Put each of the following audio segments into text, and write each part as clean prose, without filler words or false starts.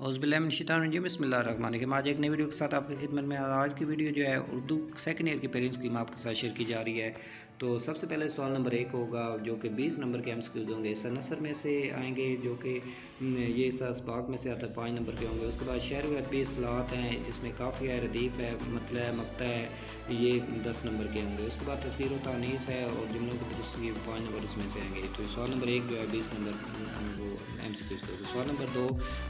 औज़ुबिल्लाहिमिनश्शैतानिर्रजीम बिस्मिल्लाहिर्रहमानिर्रहीम। आज एक नई वीडियो के साथ आपकी खिदमत में। आज की वीडियो जो है उर्दू सेकंड ईयर की पेरेंट्स स्कीम आपके साथ शेयर की जा रही है। तो सबसे पहले सवाल नंबर 1 होगा जो कि 20 नंबर के एमसीक्यूज़ होंगे। इस नसर में से आएंगे जो कि ये इसबाक में से आता है 5 नंबर के होंगे। उसके बाद शेर व अदबी इस्लाहत हैं जिसमें काफ़ी है, रदीफ़ है, मतलब है, मक्ता है, ये 10 नंबर के होंगे। उसके बाद तस्वीर व तानीस है और जुमलों की दुरुस्ती 5 नंबर उसमें से आएंगे। तो सवाल नंबर 1 जो है 20 नंबर वो एमसीक्यूज़ के होंगे। सवाल नंबर 2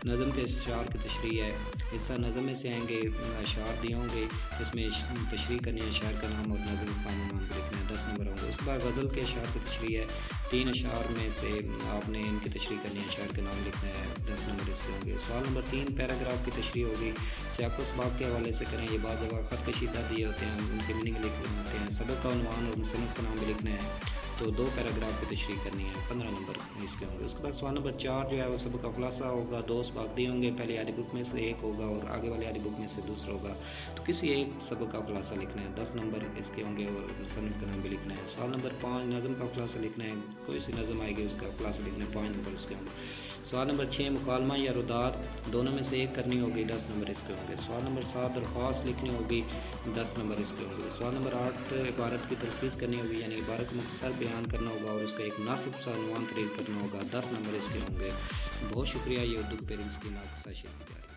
नज़म के अशार की तशरीह है। हिस्सा नज़म में से आएंगे, अशार दिए होंगे इसमें तशरीह करनी है, शायर का नाम और नज़म पानी नाम लिखना है, 10 नंबर होंगे। उसके बाद गज़ल के अशार की तशरीह है। 3 अशार में से आपने इनकी तशरीह करनी है, शायर का नाम लिखना है, 10 नंबर इसके होंगे। सवाल नंबर 3 पैराग्राफ की तशरीह होगी। सियाक़ व सबाक़ के हवाले से करें। ये बाद जगह ख़त कशीदा दिए होते हैं, उनके मीनिंग लिखे होते हैं। सबक का उन्वान और मुसन्निफ़ का नाम भी लिखना है। तो 2 पैराग्राफ की तशरीह करनी है, 15 नंबर इसके होंगे। उसके बाद सवाल नंबर 4 जो है वो सबक का खुलासा होगा। 2 सबक दिए होंगे, पहले आधी बुक में से एक होगा और आगे वाली आधी बुक में से दूसरा होगा। तो किसी एक सबक का खुलासा लिखना है, 10 नंबर इसके होंगे और मुसन्निफ़ का नाम भी लिखना है। सवाल नंबर 5 नज़म का खुलासा लिखना है। कोई सी नज़म आएगी उसका खुलासा लिखना है, 5 नंबर उसके होंगे। सवाल नंबर 6 मुकालमा या रुदात दोनों में से एक करनी होगी, 10 नंबर इसके होंगे। सवाल नंबर 7 दरख्वास्त लिखनी होगी, 10 नंबर इसके होंगे। सवाल नंबर 8 इबारत की तलखीस करनी होगी, यानी इबारत को मुख्तसर बयान करना होगा और उसका एक मुनासिब सा उन्वान तैयार करना होगा, 10 नंबर इसके होंगे। बहुत शुक्रिया, ये उर्दू पेरेंट्स की आपके साथ शेयर की जा रही है।